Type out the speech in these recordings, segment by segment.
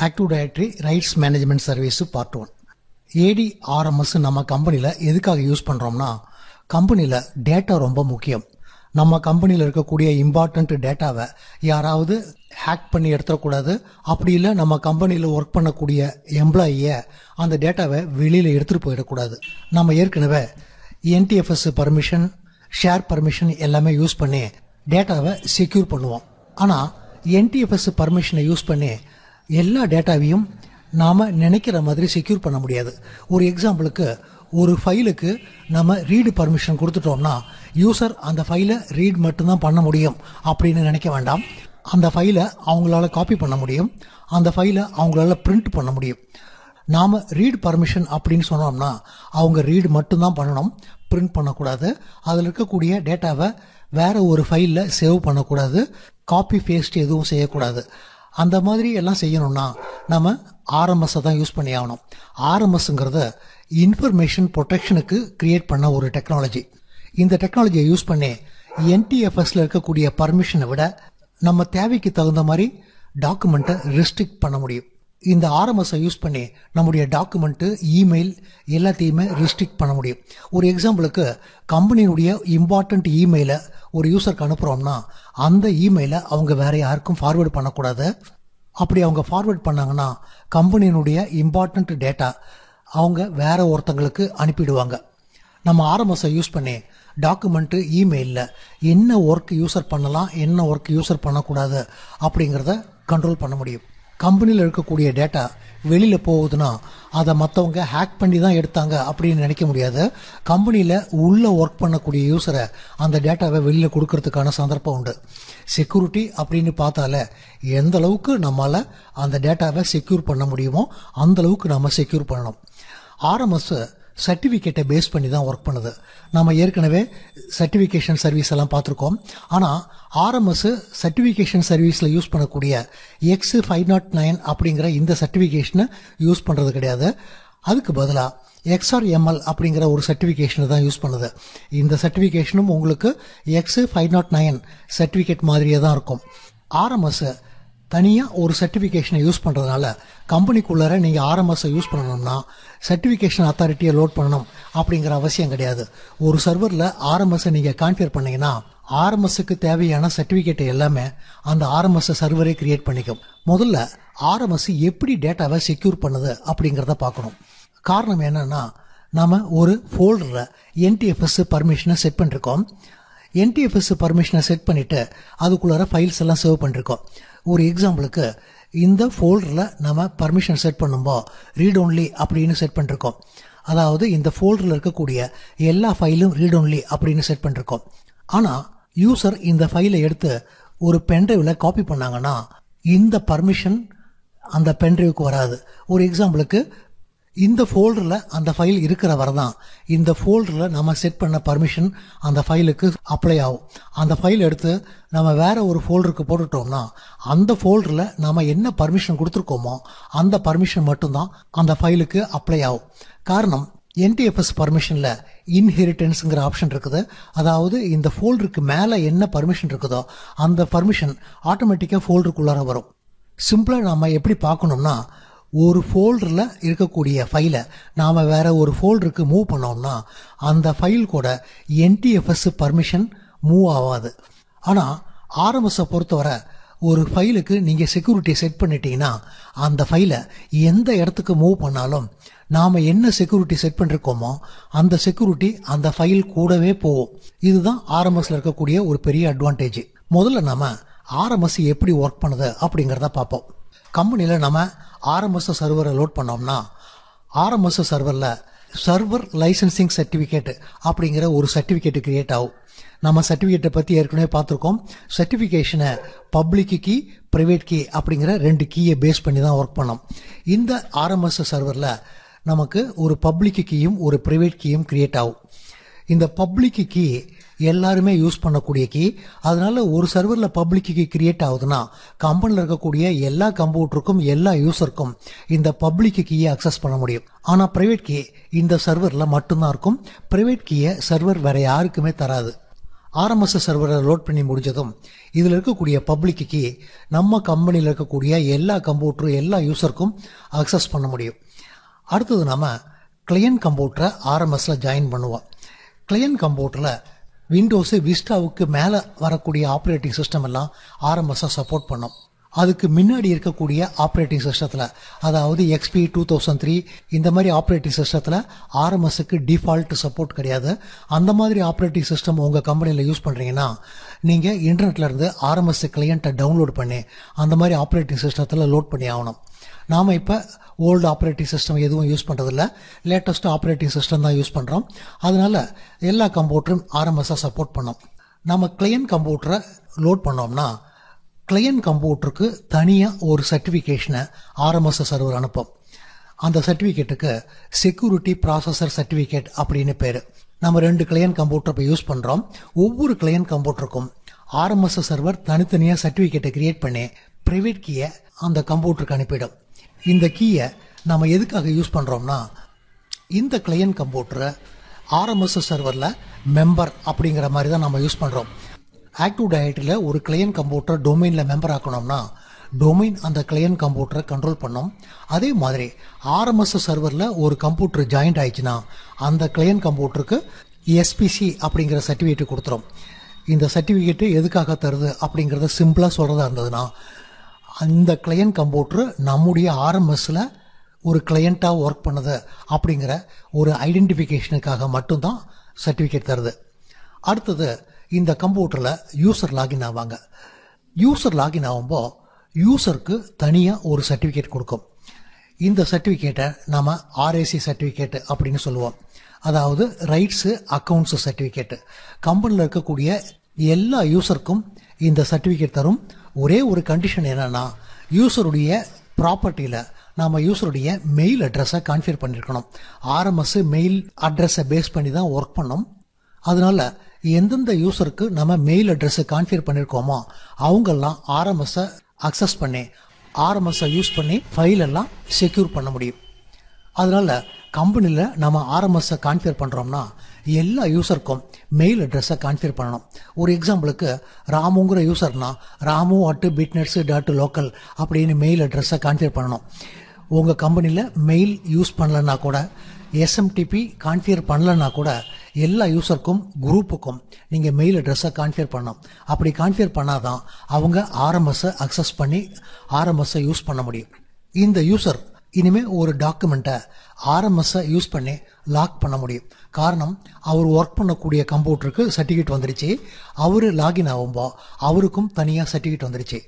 Active directory rights management service part 1. ADRMS நம்ம கம்பெனியில் எதுக்காக யூஸ் பண்ணுறோம்னா, கம்பெனியில் டேட்டா ரொம்ப முக்கியம். நம்ம கம்பெனியில் இருக்கக்கூடிய இம்பார்ட்டண்ட் டேட்டாவை யாராவது ஹேக் பண்ணி எடுத்துடக்கூடாது. அப்படி இல்லை நம்ம கம்பெனியில் ஒர்க் பண்ணக்கூடிய எம்ப்ளாயியை அந்த டேட்டாவை வெளியில் எடுத்துகிட்டு போயிடக்கூடாது. நம்ம ஏற்கனவே NTFS பர்மிஷன், ஷேர் பர்மிஷன் எல்லாமே யூஸ் பண்ணி டேட்டாவை செக்யூர் பண்ணுவோம். ஆனால் NTFS பர்மிஷனை யூஸ் பண்ணி எல்லா டேட்டாவையும் நாம் நினைக்கிற மாதிரி செக்யூர் பண்ண முடியாது. ஒரு எக்ஸாம்பிளுக்கு, ஒரு ஃபைலுக்கு நம்ம ரீடு பர்மிஷன் கொடுத்துட்டோம்னா யூசர் அந்த ஃபைலை ரீட் மட்டும்தான் பண்ண முடியும் அப்படின்னு நினைக்க வேண்டாம். அந்த ஃபைலை அவங்களால காப்பி பண்ண முடியும், அந்த ஃபைலை அவங்களால பிரிண்ட் பண்ண முடியும். நாம் ரீட் பர்மிஷன் அப்படின்னு சொன்னோம்னா அவங்க ரீடு மட்டும்தான் பண்ணணும், பிரிண்ட் பண்ணக்கூடாது. அதில் இருக்கக்கூடிய டேட்டாவை வேற ஒரு ஃபைலில் சேவ் பண்ணக்கூடாது, காப்பி பேஸ்ட் எதுவும் செய்யக்கூடாது. அந்த மாதிரி எல்லாம் செய்யணும்னா நம்ம RMS தான் யூஸ் பண்ணி ஆகணும். RMSங்கிறது இன்ஃபர்மேஷன் ப்ரொடெக்ஷனுக்கு கிரியேட் பண்ண ஒரு டெக்னாலஜி. இந்த டெக்னாலஜியை யூஸ் பண்ணி NTFSல இருக்கக்கூடிய பர்மிஷனை விட நம்ம தேவைக்கு தகுந்த மாதிரி டாக்குமெண்ட்டை ரெஸ்ட்ரிக்ட் பண்ண முடியும். இந்த RMSஐ யூஸ் பண்ணி நம்முடைய டாக்குமெண்ட்டு, இமெயில் எல்லாத்தையுமே ரெஸ்ட்ரிக்ட் பண்ண முடியும். ஒரு எக்ஸாம்பிளுக்கு, கம்பெனியுடைய இம்பார்ட்டண்ட் இமெயிலை ஒரு யூசருக்கு அனுப்புகிறோம்னா அந்த இமெயிலை அவங்க வேற யாருக்கும் ஃபார்வேர்டு பண்ணக்கூடாது. அப்படி அவங்க ஃபார்வேர்ட் பண்ணாங்கன்னா கம்பெனியினுடைய இம்பார்ட்டண்ட் டேட்டா அவங்க வேற ஒருத்தங்களுக்கு அனுப்பிடுவாங்க. நம்ம RMSஐ யூஸ் பண்ணி டாக்குமெண்ட்டு, இமெயிலில் என்ன ஒர்க் யூசர் பண்ணலாம், என்ன ஒர்க் யூசர் பண்ணக்கூடாது அப்படிங்கிறத கண்ட்ரோல் பண்ண முடியும். கம்பெனியில் இருக்கக்கூடிய டேட்டா வெளியில் போகுதுன்னா அதை மற்றவங்க ஹேக் பண்ணி தான் எடுத்தாங்க அப்படின்னு நினைக்க முடியாது. கம்பெனியில் உள்ளே ஒர்க் பண்ணக்கூடிய யூசரை அந்த டேட்டாவை வெளியில் கொடுக்கறதுக்கான சந்தர்ப்பம் உண்டு. செக்யூரிட்டி அப்படின்னு பார்த்தாலே எந்த அளவுக்கு நம்மளால் அந்த டேட்டாவை செக்யூர் பண்ண முடியுமோ அந்த அளவுக்கு நம்ம செக்யூர் பண்ணணும். RMS சர்டிஃபிகேட்டை பேஸ் பண்ணி தான் ஒர்க் பண்ணுது. நம்ம ஏற்கனவே சர்டிஃபிகேஷன் சர்வீஸ் எல்லாம் பார்த்துருக்கோம். ஆனால் RMS சர்டிஃபிகேஷன் சர்வீஸில் யூஸ் பண்ணக்கூடிய X509 அப்படிங்கிற இந்த சர்டிஃபிகேஷனை யூஸ் பண்ணுறது கிடையாது. அதுக்கு பதிலாக XRML அப்படிங்கிற ஒரு சர்டிஃபிகேஷனை தான் யூஸ் பண்ணுது. இந்த சர்டிஃபிகேஷனும் உங்களுக்கு X509 சர்டிஃபிகேட் மாதிரியே தான் இருக்கும். RMS தனியாக ஒரு சர்டிஃபிகேஷனை யூஸ் பண்ணுறதுனால கம்பெனிக்குள்ளார நீங்கள் RMSஐ யூஸ் பண்ணணும்னா சர்டிஃபிகேஷன் அத்தாரிட்டியை லோட் பண்ணணும் அப்படிங்கிற அவசியம் கிடையாது. ஒரு சர்வரில் RMSஐ நீங்கள் கான்ஃபிகர் பண்ணீங்கன்னா RMSக்கு தேவையான சர்டிஃபிகேட்டை எல்லாமே அந்த RMS சர்வரே கிரியேட் பண்ணிக்கும். முதல்ல RMS எப்படி டேட்டாவை செக்யூர் பண்ணுது அப்படிங்கிறத பார்க்கணும். காரணம் என்னன்னா, நம்ம ஒரு ஃபோல்டரில் NTFS பர்மிஷனை செட் பண்ணிருக்கோம். NTFS பர்மிஷனை செட் பண்ணிவிட்டு அதுக்குள்ளார ஃபைல்ஸ் எல்லாம் சேவ் பண்ணிருக்கோம். ஒரு எக்ஸாம்பிளுக்கு, இந்த ஃபோல்டரில் நம்ம பர்மிஷன் செட் பண்ணும்போது ரீட் ஒன்லி அப்படின்னு செட் பண்ணிருக்கோம். அதாவது இந்த ஃபோல்டரில் இருக்கக்கூடிய எல்லா ஃபைலும் ரீட் ஒன்லி அப்படின்னு செட் பண்ணிருக்கோம். ஆனால் யூசர் இந்த ஃபைலை எடுத்து ஒரு பென்ட்ரைவில் காப்பி பண்ணாங்கன்னா இந்த பர்மிஷன் அந்த பென்ட்ரைவுக்கு வராது. ஒரு எக்ஸாம்பிளுக்கு, இந்த ஃபோல்டரில் அந்த ஃபைல் இருக்கிற வரை தான் இந்த ஃபோல்டரில் நம்ம செட் பண்ண பர்மிஷன் அந்த ஃபைலுக்கு அப்ளை ஆகும். அந்த ஃபைல் எடுத்து நம்ம வேற ஒரு ஃபோல்டருக்கு போட்டுட்டோம்னா அந்த ஃபோல்டரில் நம்ம என்ன பர்மிஷன் கொடுத்துருக்கோமோ அந்த பர்மிஷன் மட்டும்தான் அந்த ஃபைலுக்கு அப்ளை ஆகும். காரணம், NTFS பர்மிஷனில் இன்ஹெரிட்டன்ஸுங்கிற ஆப்ஷன் இருக்குது. அதாவது இந்த ஃபோல்டருக்கு மேலே என்ன பர்மிஷன் இருக்குதோ அந்த பர்மிஷன் ஆட்டோமேட்டிக்காக ஃபோல்டருக்குள்ளார வரும். சிம்பிளாக நம்ம எப்படி பார்க்கணும்னா, ஒரு ஃபோல்டரில் இருக்கக்கூடிய ஃபைலை நாம் வேற ஒரு ஃபோல்டருக்கு மூவ் பண்ணோம்னா அந்த ஃபைல் கூட NTFS பர்மிஷன் மூவ் ஆகாது. ஆனால் RMSஐ பொறுத்தவரை ஒரு ஃபைலுக்கு நீங்கள் செக்யூரிட்டி செட் பண்ணிட்டீங்கன்னா அந்த ஃபைலை எந்த இடத்துக்கு மூவ் பண்ணாலும் நாம் என்ன செக்யூரிட்டி செட் பண்ணிருக்கோமோ அந்த செக்யூரிட்டி அந்த ஃபைல் கூடவே போகும். இதுதான் RMSல இருக்கக்கூடிய ஒரு பெரிய அட்வான்டேஜ். முதல்ல நம்ம RMS எப்படி ஒர்க் பண்ணுது அப்படிங்கிறத பார்ப்போம். கம்பெனியில் நம்ம RMS சர்வரை லோட் பண்ணோம்னா RMS சர்வரில் சர்வர் லைசன்சிங் சர்டிஃபிகேட் அப்படிங்கிற ஒரு சர்டிஃபிகேட் கிரியேட் ஆகும். நம்ம சர்டிஃபிகேட்டை பற்றி ஏற்கனவே பார்த்துருக்கோம். சர்டிஃபிகேஷனை பப்ளிக் கீ, ப்ரைவேட் கீ அப்படிங்கிற 2 கீயை பேஸ் பண்ணி தான் ஒர்க் பண்ணோம். இந்த RMS சர்வரில் நமக்கு ஒரு பப்ளிக் கீயும் ஒரு ப்ரைவேட் கீயும் கிரியேட் ஆகும். இந்த பப்ளிக் கீ எல்லாருமே யூஸ் பண்ணக்கூடிய கீ. அதனால ஒரு சர்வரில் பப்ளிக் கீ கிரியேட் ஆகுதுன்னா கம்பெனியில் இருக்கக்கூடிய எல்லா கம்ப்யூட்டருக்கும், எல்லா யூசருக்கும் இந்த பப்ளிக் கீயை அக்சஸ் பண்ண முடியும். ஆனால் பிரைவேட் கீ இந்த சர்வரில் மட்டும்தான் இருக்கும். பிரைவேட் கீயை சர்வர் வேற யாருக்குமே தராது. ஆர்எம்எஸ் சர்வரை லோட் பண்ணி முடிஞ்சதும் இதில் இருக்கக்கூடிய பப்ளிக் கீ நம்ம கம்பெனியில் இருக்கக்கூடிய எல்லா கம்ப்யூட்டரும் எல்லா யூசருக்கும் அக்சஸ் பண்ண முடியும். அடுத்தது நாம கிளையன்ட் கம்ப்யூட்டரை ஆர்எம்எஸ்ல ஜாயின் பண்ணுவோம். கிளையன்ட் கம்ப்யூட்டரில் விண்டோஸ் விஸ்டாவுக்கு மேலே வரக்கூடிய ஆப்ரேட்டிங் சிஸ்டம் எல்லாம் ஆர்எம்எஸ்ஸை சப்போர்ட் பண்ணும். அதுக்கு முன்னாடி இருக்கக்கூடிய ஆப்ரேட்டிங் சிஸ்டத்தில், அதாவது XP 2003 இந்த மாதிரி ஆப்ரேட்டிங் சிஸ்டத்தில் ஆர்எம்எஸ்க்கு டிஃபால்ட் சப்போர்ட் கிடையாது. அந்த மாதிரி ஆப்ரேட்டிங் சிஸ்டம் உங்கள் கம்பெனியில் யூஸ் பண்ணுறீங்கன்னா நீங்கள் இன்டர்நெட்ல இருந்து ஆர்எம்எஸ் கிளையண்ட்டை டவுன்லோட் பண்ணி அந்த மாதிரி ஆப்ரேட்டிங் சிஸ்டத்தில் லோட் பண்ணி ஆகணும். நாம் இப்போ ஓல்டு ஆப்ரேட்டிங் சிஸ்டம் எதுவும் யூஸ் பண்ணுறதில்ல, லேட்டஸ்ட் ஆப்ரேட்டிங் சிஸ்டம் தான் யூஸ் பண்ணுறோம். அதனால எல்லா கம்ப்யூட்டரும் ஆர்எம்எஸ்ஸை சப்போர்ட் பண்ணோம். நம்ம கிளையன்ட் கம்ப்யூட்டரை லோட் பண்ணோம்னா கிளையன்ட் கம்ப்யூட்டருக்கு தனியாக ஒரு சர்டிஃபிகேஷனை ஆர்எம்எஸ் சர்வர் அனுப்பும். அந்த சர்டிஃபிகேட்டுக்கு செக்யூரிட்டி ப்ராசஸர் சர்டிஃபிகேட் அப்படின்னு பேர். நம்ம 2 கிளையன்ட் கம்ப்யூட்டர் இப்போ யூஸ் பண்ணுறோம். ஒவ்வொரு கிளையன்ட் கம்ப்யூட்டருக்கும் ஆர்எம்எஸ் சர்வர் தனித்தனியாக சர்டிஃபிகேட்டை கிரியேட் பண்ணி பிரைவேட் கீயை அந்த கம்ப்யூட்டருக்கு அனுப்பிடும். இந்த கீயை நம்ம எதுக்காக யூஸ் பண்ணுறோம்னா, இந்த கிளையன்ட் கம்ப்யூட்டரை ஆர்எம்எஸ் சர்வரில் மெம்பர் அப்படிங்கிற மாதிரி தான் நம்ம யூஸ் பண்ணுறோம். ஆக்டிவ் டைரக்டரியில் ஒரு கிளையன்ட் கம்ப்யூட்டர் டொமைனில் மெம்பர் ஆக்கணும்னா டொமைன் அந்த கிளையன்ட் கம்ப்யூட்டரை கண்ட்ரோல் பண்ணும். அதே மாதிரி ஆர்எம்எஸ் சர்வரில் ஒரு கம்ப்யூட்டர் ஜாயின்ட் ஆயிடுச்சுன்னா அந்த கிளையன்ட் கம்ப்யூட்டருக்கு SPC அப்படிங்கிற சர்டிஃபிகேட் கொடுத்துரும். இந்த சர்டிஃபிகேட்டு எதுக்காக தருது அப்படிங்கிறத சிம்பிளாக சொல்கிறதா இருந்ததுன்னா, அந்த கிளையன்ட் கம்ப்யூட்டர் நம்முடைய ஆர்எம்எஸ்ல ஒரு கிளையண்ட்டாக ஒர்க் பண்ணுது அப்படிங்கிற ஒரு ஐடென்டிஃபிகேஷனுக்காக மட்டும்தான் சர்டிஃபிகேட் தருது. அடுத்தது இந்த கம்ப்யூட்டரில் யூசர் லாகின் ஆவாங்க. யூசர் லாகின் ஆகும்போது யூசருக்கு தனியாக ஒரு சர்டிஃபிகேட் கொடுக்கும். இந்த சர்டிஃபிகேட்டை நம்ம RAC சர்டிஃபிகேட் அப்படின்னு சொல்லுவோம். அதாவது ரைட்ஸு அக்கௌண்ட்ஸ் சர்டிஃபிகேட். கம்பெனியில் இருக்கக்கூடிய எல்லா யூசருக்கும் இந்த சர்டிஃபிகேட் தரும். ஒரே ஒரு கண்டிஷன் என்னன்னா, யூசருடைய ப்ராப்பர்ட்டியில் நம்ம யூசருடைய மெயில் அட்ரஸை கான்ஃபிகர் பண்ணியிருக்கணும். ஆர்எம்எஸ் மெயில் அட்ரஸை பேஸ் பண்ணி தான் ஒர்க் பண்ணோம். அதனால எந்தெந்த யூசருக்கு நம்ம மெயில் அட்ரஸை கான்ஃபிகர் பண்ணியிருக்கோமோ அவங்கெல்லாம் ஆர்எம்எஸ்ஸை அக்சஸ் பண்ணி ஆர்எம்எஸ்ஸை யூஸ் பண்ணி ஃபைல் எல்லாம் செக்யூர் பண்ண முடியும். அதனால கம்பெனியில் நம்ம ஆர்எம்எஸ்ஸை கான்ஃபிகர் பண்ணுறோம்னா எல்லா யூசருக்கும் மெயில் அட்ரஸை கான்ஃபிகர் பண்ணணும். ஒரு எக்ஸாம்பிளுக்கு ராமுங்கிற யூசர்னா ramu@bitnets.local அப்படின்னு மெயில் அட்ரஸை கான்ஃபிகர் பண்ணணும். உங்கள் கம்பெனியில் மெயில் யூஸ் பண்ணலன்னா கூட, SMTP கான்ஃபிகர் பண்ணலன்னா கூட எல்லா யூசருக்கும் குரூப்புக்கும் நீங்கள் மெயில் அட்ரஸை கான்ஃபிகர் பண்ணணும். அப்படி கான்ஃபிகர் பண்ணாதான் அவங்க ஆர்எம்எஸ்ஸை அக்சஸ் பண்ணி ஆர்எம்எஸ்ஸை யூஸ் பண்ண முடியும். இந்த யூசர் இனிமேல் ஒரு டாக்குமெண்ட்டை ஆர்எம்எஸ்ஸை யூஸ் பண்ணி லாக் பண்ண முடியும். காரணம், அவர் ஒர்க் பண்ணக்கூடிய கம்ப்யூட்டருக்கு சர்டிஃபிகேட் வந்துடுச்சு. அவர் லாகின் ஆகும்போ அவருக்கும் தனியாக சர்டிஃபிகேட் வந்துடுச்சு.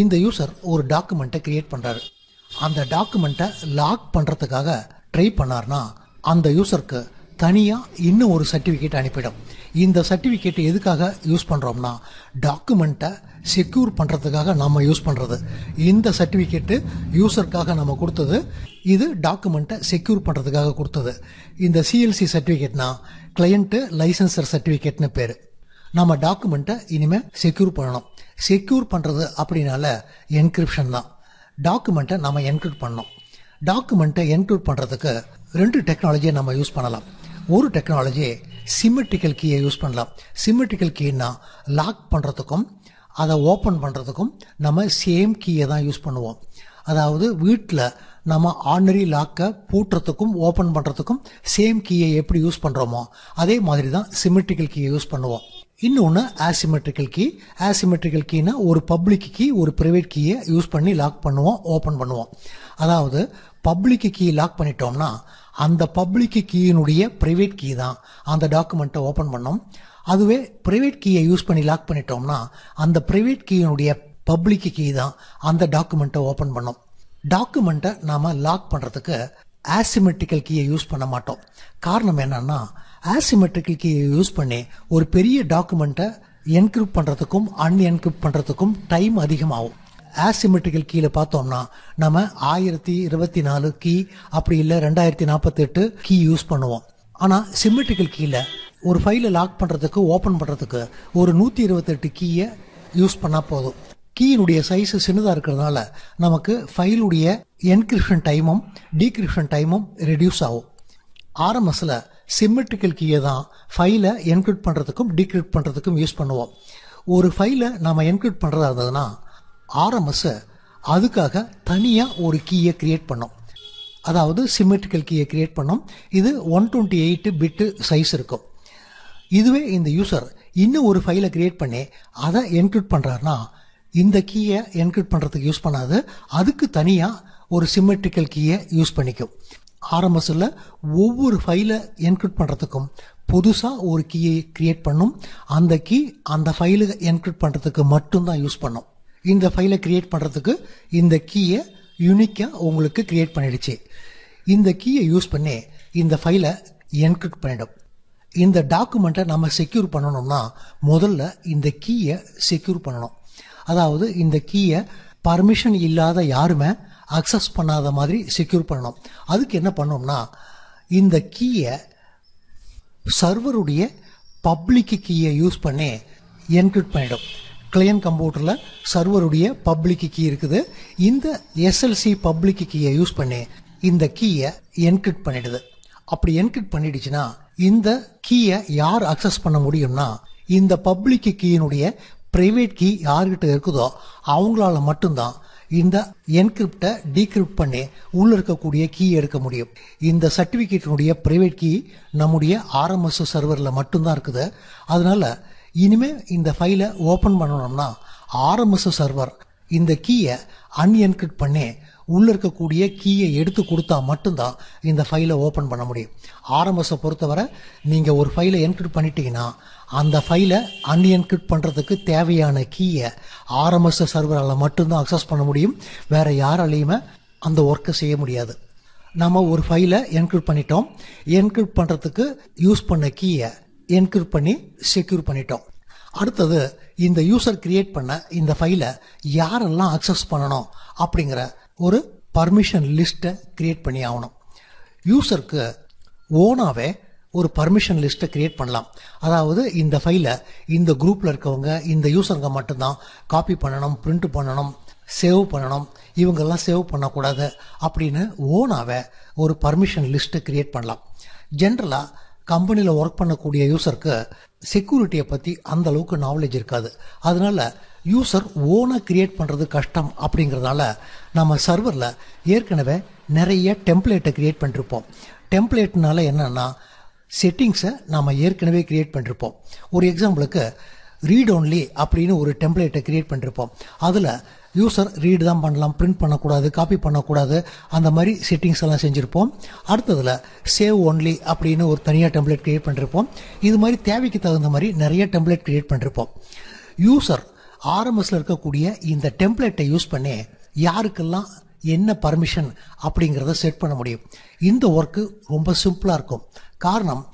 இந்த யூசர் ஒரு டாக்குமெண்ட்டை கிரியேட் பண்ணுறாரு. அந்த டாக்குமெண்ட்டை லாக் பண்ணுறதுக்காக ட்ரை பண்ணார்னா அந்த யூசருக்கு தனியாக இன்னும் ஒரு சர்டிஃபிகேட் அனுப்பிடும். இந்த சர்டிஃபிகேட் எதுக்காக யூஸ் பண்ணுறோம்னா, டாக்குமெண்ட்டை செக்யூர் பண்ணுறதுக்காக நம்ம யூஸ் பண்ணுறது. இந்த சர்டிஃபிகேட்டு யூசருக்காக நம்ம கொடுத்தது, இது டாக்குமெண்ட்டை செக்யூர் பண்ணுறதுக்காக கொடுத்தது. இந்த CLC சர்டிஃபிகேட்னா கிளையண்ட்டு லைசன்சர் சர்டிஃபிகேட்னு பேர். நம்ம டாக்குமெண்ட்டை இனிமேல் செக்யூர் பண்ணணும். செக்யூர் பண்ணுறது அப்படின்னால என்கிரிப்ஷன் தான். டாக்குமெண்ட்டை நம்ம என்கிரிப்ட் பண்ணணும். டாக்குமெண்ட்டை என்கிரிப்ட் பண்ணுறதுக்கு 2 டெக்னாலஜியை நம்ம யூஸ் பண்ணலாம். ஒரு டெக்னாலஜி சிமெட்ரிக்கல் கீயை யூஸ் பண்ணலாம். சிமெட்ரிக்கல் கீன்னா லாக் பண்ணுறதுக்கும் அதை ஓப்பன் பண்ணுறதுக்கும் நம்ம சேம் கீயை தான் யூஸ் பண்ணுவோம். அதாவது வீட்டில் நம்ம ஆர்டினரி லாக்கை பூட்டுறதுக்கும் ஓப்பன் பண்ணுறதுக்கும் சேம் கீயை எப்படி யூஸ் பண்ணுறோமோ அதே மாதிரி தான் சிமெட்ரிக்கல் கீயை யூஸ் பண்ணுவோம். இன்னொன்று ஆசிமெட்ரிக்கல் கீ. ஆசிமெட்ரிக்கல் கீனா ஒரு பப்ளிக் கீ ஒரு பிரைவேட் கீயை யூஸ் பண்ணி லாக் பண்ணுவோம், ஓப்பன் பண்ணுவோம். அதாவது பப்ளிக் கீ லாக் பண்ணிட்டோம்னா அந்த பப்ளிக் கீயினுடைய பிரைவேட் கீ தான் அந்த டாக்குமெண்ட்டை ஓப்பன் பண்ணோம். அதுவே பிரைவேட் கீயை யூஸ் பண்ணி லாக் பண்ணிட்டோம்னா அந்த பிரைவேட் கீயினுடைய பப்ளிக் கீ தான் அந்த டாக்குமெண்ட்டை ஓப்பன் பண்ணோம். டாக்குமெண்ட்டை நாம லாக் பண்ணுறதுக்கு ஆசிமெட்ரிக்கல் கீயை யூஸ் பண்ண மாட்டோம். காரணம் என்னன்னா, ஆசிமெட்ரிக்கல் கீயை யூஸ் பண்ணி ஒரு பெரிய டாக்குமெண்ட்டை என்கிரிப்ட் பண்ணுறதுக்கும் அன்என்கிரிப்ட் பண்ணுறதுக்கும் டைம் அதிகமாகும். ஆசிமெட்ரிக்கல் கீழே பார்த்தோம்னா நம்ம 1024 கீ அப்படி இல்லை 2048 கீ யூஸ் பண்ணுவோம். ஆனால் சிமெட்ரிக்கல் கீழே ஒரு ஃபைலை லாக் பண்ணுறதுக்கு ஓப்பன் பண்ணுறதுக்கு ஒரு 128 கீயை யூஸ் பண்ணால் போதும். கீயினுடைய சைஸ் சின்னதாக இருக்கிறதுனால நமக்கு ஃபைலுடைய என்கிரிப்ஷன் டைமும் டீக்ரிப்ஷன் டைமும் ரெடியூஸ் ஆகும். ஆர்எம்எஸ்ல சிம்மெட்ரிக்கல் கீயை தான் ஃபைலை என்கிரிப்ட் பண்ணுறதுக்கும் டீக்ரிப்ட் பண்ணுறதுக்கும் யூஸ் பண்ணுவோம். ஒரு ஃபைலை நம்ம என்கிரிப்ட் பண்ணுறதா இருந்ததுன்னா ஆர்எம்எஸ் அதுக்காக தனியாக ஒரு கீயை கிரியேட் பண்ணோம். அதாவது சிம்மெட்ரிக்கல் கீயை கிரியேட் பண்ணோம். இது 128 பிட்டு சைஸ் இருக்கும். இதுவே இந்த யூசர் இன்னும் ஒரு ஃபைலை கிரியேட் பண்ணி அதை என்கிரிப்ட் பண்ணுறாருனா இந்த கீயை என்கிரிப்ட் பண்ணுறதுக்கு யூஸ் பண்ணாது, அதுக்கு தனியாக ஒரு சிம்மெட்ரிக்கல் கீயை யூஸ் பண்ணிக்கும். ஆர்எம்எஸ்ல ஒவ்வொரு ஃபைலை என்கிரிப்ட் பண்ணுறதுக்கும் புதுசாக ஒரு கீயை கிரியேட் பண்ணும். அந்த கீ அந்த ஃபைலை என்கிரிப்ட் பண்ணுறதுக்கு மட்டும்தான் யூஸ் பண்ணும். இந்த ஃபைலை கிரியேட் பண்ணுறதுக்கு இந்த கீயை யூனிக்காக உங்களுக்கு கிரியேட் பண்ணிடுச்சு. இந்த கீயை யூஸ் பண்ணி இந்த ஃபைலை என்கிரிப்ட் பண்ணிடும். இந்த டாக்குமெண்ட்டை நம்ம செக்யூர் பண்ணணும்னா முதல்ல இந்த கீயை செக்யூர் பண்ணணும். அதாவது இந்த கீயை பர்மிஷன் இல்லாத யாருமே அக்சஸ் பண்ணாத மாதிரி செக்யூர் பண்ணணும். அதுக்கு என்ன பண்ணோம்னா இந்த கீயை சர்வருடைய பப்ளிக் கீயை யூஸ் பண்ணி என்கிரிப்ட் பண்ணிடும். கிளையன்ட் கம்ப்யூட்டரில் சர்வருடைய பப்ளிக் கீ இருக்குது. இந்த எஸ்எல்சி பப்ளிக் கீயை யூஸ் பண்ணி இந்த கீயை என்கிரிப்ட் பண்ணிடுது. அப்படி என்கிரிப்ட் பண்ணிடுச்சுன்னா இந்த கீயை யார் அக்சஸ் பண்ண முடியும்னா இந்த பப்ளிக் கீயினுடைய பிரைவேட் கீ யார்கிட்ட இருக்குதோ அவங்களால மட்டும்தான் இந்த என்கிரிப்டை டீக்ரிப்ட் பண்ணி உள்ள இருக்கக்கூடிய கீ எடுக்க முடியும். இந்த சர்டிபிகேட்டினுடைய பிரைவேட் கீ நம்முடைய ஆர்எம்எஸ் சர்வரில் மட்டும்தான் இருக்குது. அதனால இனிமே இந்த ஃபைலை ஓப்பன் பண்ணணும்னா ஆர்எம்எஸ் சர்வர் இந்த கீயை அன்என்கிரிப்ட் பண்ணி உள்ள இருக்கக்கூடிய கீயை எடுத்து கொடுத்தா மட்டும்தான் இந்த ஃபைலை ஓப்பன் பண்ண முடியும். ஆர்எம்எஸை பொறுத்தவரை நீங்கள் ஒரு ஃபைலை என்கிரிப்ட் பண்ணிட்டீங்கன்னா அந்த ஃபைலை அன்என்கிரிப்ட் பண்ணுறதுக்கு தேவையான கீயை ஆர்எம்எஸ் சர்வரால் மட்டும்தான் அக்சஸ் பண்ண முடியும். வேற யாராலையுமே அந்த ஒர்க்கை செய்ய முடியாது. நம்ம ஒரு ஃபைலை என்கிரிப்ட் பண்ணிட்டோம். என்கிரிப்ட் பண்ணுறதுக்கு யூஸ் பண்ண கீயை என்கிரிப்ட் பண்ணி செக்யூர் பண்ணிட்டோம். அடுத்தது இந்த யூசர் கிரியேட் பண்ண இந்த ஃபைலை யாரெல்லாம் அக்சஸ் பண்ணணும் அப்படிங்கிற ஒரு பர்மிஷன் லிஸ்ட்டை கிரியேட் பண்ணி ஆகணும். யூசருக்கு ஓனாவே ஒரு பர்மிஷன் லிஸ்ட்டை கிரியேட் பண்ணலாம். அதாவது இந்த ஃபைலை இந்த குரூப்பில் இருக்கவங்க இந்த யூசருங்க மட்டும்தான் காப்பி பண்ணணும், பிரிண்ட் பண்ணணும், சேவ் பண்ணணும், இவங்கெல்லாம் சேவ் பண்ணக்கூடாது அப்படின்னு ஓனாவே ஒரு பர்மிஷன் லிஸ்ட்டை கிரியேட் பண்ணலாம். ஜென்ரலாக கம்பெனியில் ஒர்க் பண்ணக்கூடிய யூசருக்கு செக்யூரிட்டியை பற்றி அந்த அளவுக்கு நாலேஜ் இருக்காது. அதனால யூசர் ஓனாக கிரியேட் பண்ணுறது கஷ்டம். அப்படிங்கிறதுனால நம்ம சர்வரில் ஏற்கனவே நிறைய டெம்ப்ளேட்டை கிரியேட் பண்ணிருப்போம். டெம்ப்ளேட்னால என்னன்னா செட்டிங்ஸை நம்ம ஏற்கனவே கிரியேட் பண்ணிருப்போம். ஒரு எக்ஸாம்பிளுக்கு ரீட் ஒன்லி அப்படின்னு ஒரு டெம்ப்ளேட்டை கிரியேட் பண்ணிருப்போம். அதில் யூசர் ரீட் தான் பண்ணலாம், பிரிண்ட் பண்ணக்கூடாது, காப்பி பண்ணக்கூடாது, அந்த மாதிரி செட்டிங்ஸ் எல்லாம் செஞ்சுருப்போம். அடுத்ததில் சேவ் ஒன்லி அப்படின்னு ஒரு தனியாக டெம்ப்ளேட் கிரியேட் பண்ணிருப்போம். இது மாதிரி தேவைக்கு தகுந்த மாதிரி நிறைய டெம்ப்ளேட் கிரியேட் பண்ணிருப்போம். யூசர் ஆர்எம்எஸ்ல இருக்கக்கூடிய இந்த டெம்ப்ளேட்டை யூஸ் பண்ணி யாருக்கெல்லாம் என்ன பர்மிஷன் அப்படிங்கிறத செட் பண்ண முடியும். இந்த ஒர்க்கு ரொம்ப சிம்பிளாக இருக்கும். காரணம்,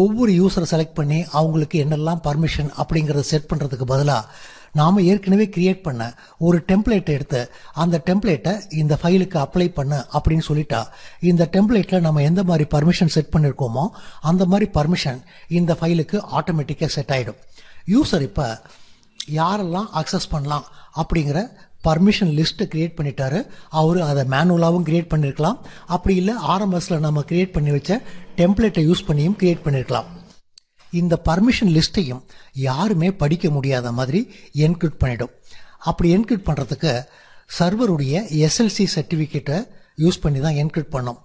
ஒவ்வொரு யூசரை செலக்ட் பண்ணி அவங்களுக்கு என்னெல்லாம் பர்மிஷன் அப்படிங்கிறத செட் பண்ணுறதுக்கு பதிலாக நாம் ஏற்கனவே கிரியேட் பண்ண ஒரு டெம்ப்ளேட்டை எடுத்து அந்த டெம்ப்ளேட்டை இந்த ஃபைலுக்கு அப்ளை பண்ண அப்படின்னு சொல்லிட்டா இந்த டெம்ப்ளேட்டில் நம்ம எந்த மாதிரி பர்மிஷன் செட் பண்ணியிருக்கோமோ அந்த மாதிரி பர்மிஷன் இந்த ஃபைலுக்கு ஆட்டோமேட்டிக்காக செட் ஆகிடும். யூசர் இப்போ யாரெல்லாம் அக்சஸ் பண்ணலாம் அப்படிங்கிற பர்மிஷன் லிஸ்ட்டை கிரியேட் பண்ணிட்டாரு. அவர் அதை மேனுவலாகவும் கிரியேட் பண்ணியிருக்கலாம், அப்படி இல்லை ஆர்எம்எஸ்ல நம்ம கிரியேட் பண்ணி வச்ச டெம்ப்ளேட்டை யூஸ் பண்ணியும் கிரியேட் பண்ணியிருக்கலாம். இந்த பர்மிஷன் லிஸ்ட்டையும் யாருமே படிக்க முடியாத மாதிரி என்கிரிப்ட் பண்ணிடும். அப்படி என்கிரிப்ட் பண்ணுறதுக்கு சர்வருடைய எஸ்எல்சி சர்டிஃபிகேட்டை யூஸ் பண்ணி தான் என்கிரிப்ட் பண்ணோம்.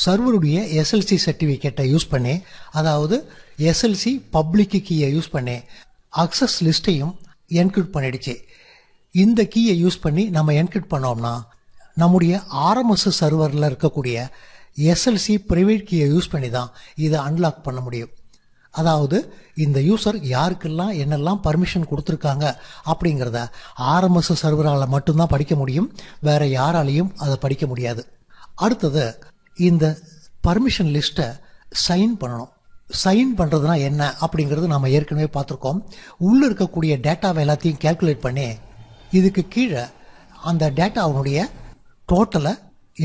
சர்வருடைய எஸ்எல்சி சர்டிஃபிகேட்டை யூஸ் பண்ணி, அதாவது எஸ்எல்சி பப்ளிக் கீயை யூஸ் பண்ணி அக்சஸ் லிஸ்ட்டையும் என்கிரிப்ட் பண்ணிடுச்சு. இந்த கீயை யூஸ் பண்ணி நம்ம என்கிரிப்ட் பண்ணோம்னா நம்முடைய ஆர்எம்எஸ் சர்வரில் இருக்கக்கூடிய எஸ்எல்சி பிரைவேட் கீயை யூஸ் பண்ணி தான் இதை அன்லாக் பண்ண முடியும். அதாவது இந்த யூசர் யாருக்கெல்லாம் என்னெல்லாம் பர்மிஷன் கொடுத்துருக்காங்க அப்படிங்கிறத ஆர்எம்எஸ் சர்வரால் மட்டும்தான் படிக்க முடியும், வேற யாராலையும் அதை படிக்க முடியாது. அடுத்தது இந்த பர்மிஷன் லிஸ்ட்டை சைன் பண்ணணும். சைன் பண்ணுறதுனா என்ன அப்படிங்கிறது நம்ம ஏற்கனவே பார்த்துருக்கோம். உள்ளே இருக்கக்கூடிய டேட்டாவை எல்லாத்தையும் கேல்குலேட் பண்ணி இதுக்கு கீழே அந்த டேட்டாவுடைய டோட்டலை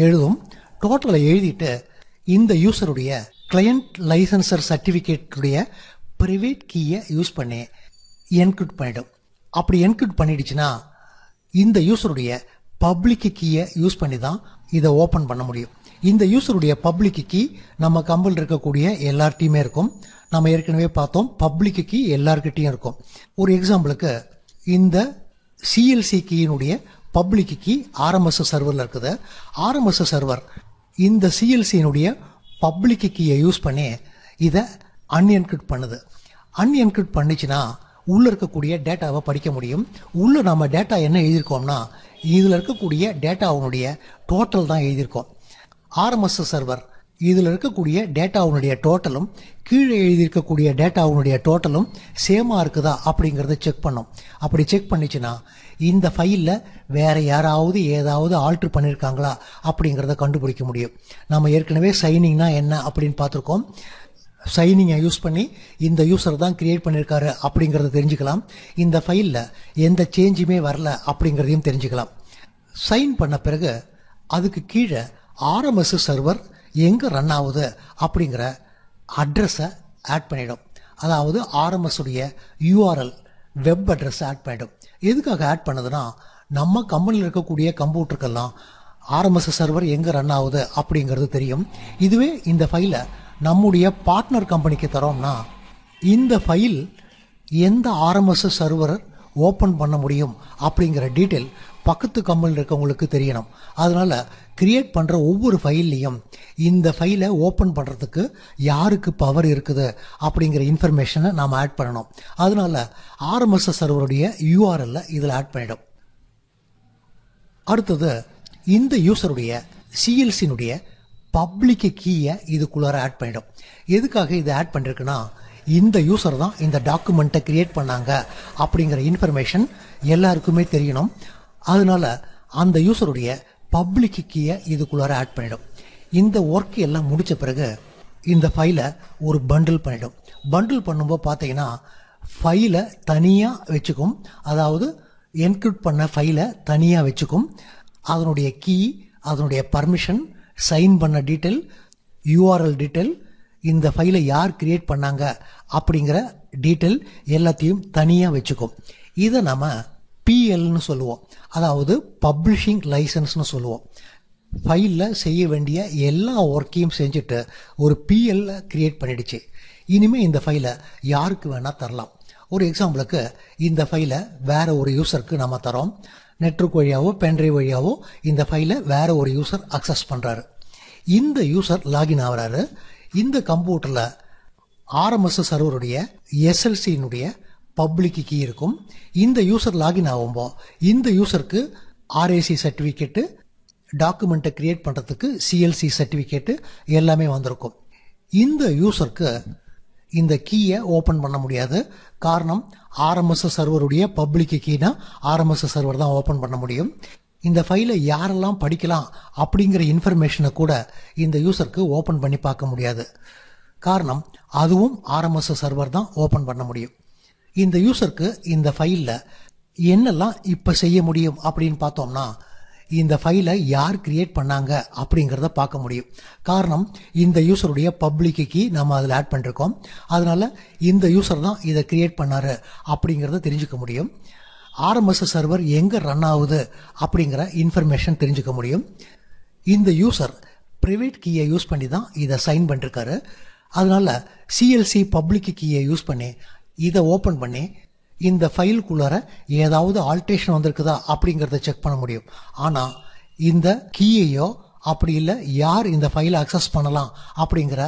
எழுதும். டோட்டலை எழுதிட்டு இந்த யூசருடைய கிளையண்ட் லைசன்சர் சர்டிஃபிகேட்டுடைய பிரைவேட் கீயை யூஸ் பண்ணி என்கிரிப்ட் பண்ணிடும். அப்படி என்கிரிப்ட் பண்ணிடுச்சுன்னா இந்த யூசருடைய பப்ளிக் கீயை யூஸ் பண்ணி தான் இதை ஓப்பன் பண்ண முடியும். இந்த யூசருடைய பப்ளிக் கீ நம்ம கம்பெனியில் இருக்கக்கூடிய எல்லார்ட்டையுமே இருக்கும். நம்ம ஏற்கனவே பார்த்தோம், பப்ளிக் கீ எல்லார்கிட்டையும் இருக்கும். ஒரு எக்ஸாம்பிளுக்கு இந்த சிஎல்சி கீயினுடைய பப்ளிக் கீ ஆர்எம்எஸ் சர்வரில் இருக்குது. ஆர்எம்எஸ் சர்வர் இந்த சிஎல்சியினுடைய பப்ளிக் கீயை யூஸ் பண்ணி இதை அன்என்கிரிப்ட் பண்ணுது. அன்என்கிரிப்ட் பண்ணிச்சுன்னா உள்ள இருக்கக்கூடிய டேட்டாவை படிக்க முடியும். உள்ள நம்ம டேட்டா என்ன எழுதியிருக்கோம்னா இதில் இருக்கக்கூடிய டேட்டாவுடைய டோட்டல் தான் எழுதியிருக்கோம். ஆர்எம்எஸ் சர்வர் இதில் இருக்கக்கூடிய டேட்டாவுடைய டோட்டலும் கீழே எழுதியிருக்கக்கூடிய டேட்டாவுடைய டோட்டலும் சேமாக இருக்குதா அப்படிங்கிறத செக் பண்ணும். அப்படி செக் பண்ணிச்சுன்னா இந்த ஃபைலில் வேற யாராவது ஏதாவது ஆல்ட்ரு பண்ணியிருக்காங்களா அப்படிங்கிறத கண்டுபிடிக்க முடியும். நம்ம ஏற்கனவே சைனிங்னா என்ன அப்படின்னு பார்த்துருக்கோம். சைனிங்கை யூஸ் பண்ணி இந்த யூசர் தான் கிரியேட் பண்ணியிருக்காரு அப்படிங்கிறத தெரிஞ்சுக்கலாம். இந்த ஃபைலில் எந்த சேஞ்சுமே வரல அப்படிங்கிறதையும் தெரிஞ்சுக்கலாம். சைன் பண்ண பிறகு அதுக்கு கீழே ஆர்எம்எஸ் சர்வர் எங்கே ரன் ஆகுது அப்படிங்கிற அட்ரஸை ஆட் பண்ணிடும். அதாவது ஆர்எம்எஸ் உடைய யூஆர்எல் வெப் அட்ரஸ் ஆட் பண்ணிடும். எதுக்காக ஆட் பண்ணதுன்னா நம்ம கம்பெனியில் இருக்கக்கூடிய கம்ப்யூட்டருக்கெல்லாம் ஆர்எம்எஸ் சர்வர் எங்கே ரன் ஆகுது அப்படிங்கிறது தெரியும். இதுவே இந்த ஃபைலை நம்முடைய பார்ட்னர் கம்பெனிக்கு தரோம்னா இந்த ஃபைல் எந்த ஆர்எம்எஸ் சர்வர் ஓப்பன் பண்ண முடியும் அப்படிங்கிற டீட்டெயில் பக்கத்து கம்பெனியில் இருக்கவங்களுக்கு தெரியணும். அதனால கிரியேட் பண்ணுற ஒவ்வொரு ஃபைல்லையும் இந்த ஃபைலை ஓப்பன் பண்ணுறதுக்கு யாருக்கு பவர் இருக்குது அப்படிங்கிற இன்ஃபர்மேஷனை நாம் ஆட் பண்ணணும். அதனால ஆர்எம்எஸ் சர்வருடைய யூஆர்எல்ல இதில் ஆட் பண்ணிடும். அடுத்தது இந்த யூசருடைய சிஎல்சியினுடைய பப்ளிக் கீயை இதுக்குள்ளார ஆட் பண்ணிடும். எதுக்காக இதை ஆட் பண்ணிருக்குன்னா இந்த யூசர் தான் இந்த டாக்குமெண்ட்டை கிரியேட் பண்ணாங்க அப்படிங்கிற இன்ஃபர்மேஷன் எல்லாருக்குமே தெரியணும். அதனால அந்த யூசருடைய பப்ளிக் கீயை இதுக்குள்ளார ஆட் பண்ணிடும். இந்த ஒர்க் எல்லாம் முடிச்ச பிறகு இந்த ஃபைலை ஒரு பண்டில் பண்ணிடும். பண்டில் பண்ணும்போது பார்த்தீங்கன்னா ஃபைலை தனியாக வச்சுக்கும். அதாவது என்கிரிப்ட் பண்ண ஃபைலை தனியாக வச்சுக்கும். அதனுடைய கீ, அதனுடைய பர்மிஷன், சைன் பண்ண டீட்டெயில், யூஆர்எல் டீட்டெயில், இந்த ஃபைலை யார் கிரியேட் பண்ணாங்க அப்படிங்கிற டீட்டெயில் எல்லாத்தையும் தனியாக வச்சுக்கும். இதை நம்ம பிஎல்னு சொல்லுவோம். அதாவது பப்ளிஷிங் லைசன்ஸ்னு சொல்லுவோம். ஃபைலில் செய்ய வேண்டிய எல்லா ஒர்க்கையும் செஞ்சுட்டு ஒரு பிஎல்ல கிரியேட் பண்ணிடுச்சு. இனிமேல் இந்த ஃபைலை யாருக்கு வேணால் தரலாம். ஒரு எக்ஸாம்பிளுக்கு இந்த ஃபைலை வேற ஒரு யூசருக்கு நம்ம தரோம். நெட்வொர்க் வழியாவோ பென்ட்ரைவ் வழியாவோ இந்த ஃபைலை வேற ஒரு யூசர் அக்சஸ் பண்ணுறாரு. இந்த யூசர் லாகின் ஆகிறாரு. இந்த கம்ப்யூட்டரில் ஆர்எம்எஸ் சர்வருடைய எஸ்எல்சியினுடைய பப்ளிக் கீ இருக்கும். இந்த யூசர் லாகின் ஆகும்போது இந்த யூசருக்கு ஆர்ஏசி சர்டிஃபிகேட்டு, டாக்குமெண்ட்டை கிரியேட் பண்ணுறதுக்கு சிஎல்சி சர்டிஃபிகேட்டு எல்லாமே வந்திருக்கும். இந்த யூசருக்கு இந்த கீயை ஓப்பன் பண்ண முடியாது. காரணம் ஆர்எம்எஸ் சர்வருடைய பப்ளிக் கீனா ஆர்எம்எஸ் சர்வர் தான் ஓப்பன் பண்ண முடியும். இந்த ஃபைலை யாரெல்லாம் படிக்கலாம் அப்படிங்கிற இன்ஃபர்மேஷனை கூட இந்த யூசருக்கு ஓப்பன் பண்ணி பார்க்க முடியாது. காரணம் அதுவும் ஆர்எம்எஸ் சர்வர் தான் ஓப்பன் பண்ண முடியும். இந்த யூசருக்கு இந்த ஃபைலில் என்னெல்லாம் இப்போ செய்ய முடியும் அப்படின்னு பார்த்தோம்னா இந்த ஃபைலை யார் கிரியேட் பண்ணாங்க அப்படிங்கிறத பார்க்க முடியும். காரணம் இந்த யூசருடைய பப்ளிக் கீ நம்ம அதில் ஆட் பண்ணிருக்கோம். அதனால இந்த யூசர் தான் இதை கிரியேட் பண்ணாரு அப்படிங்கிறத தெரிஞ்சுக்க முடியும். ஆர்எம்எஸ் சர்வர் எங்கே ரன் ஆகுது அப்படிங்கிற இன்ஃபர்மேஷன் தெரிஞ்சுக்க முடியும். இந்த யூசர் பிரைவேட் கீயை யூஸ் பண்ணி தான் இதை சைன் பண்ணிருக்காரு. அதனால சிஎல்சி பப்ளிக் கீயை யூஸ் பண்ணி இதை ஓப்பன் பண்ணி இந்த ஃபைலுக்குள்ளார ஏதாவது ஆல்டரேஷன் வந்திருக்குதா அப்படிங்கிறத செக் பண்ண முடியும். ஆனால் இந்த கீயையோ அப்படி இல்லை யார் இந்த ஃபைலை அக்சஸ் பண்ணலாம் அப்படிங்கிற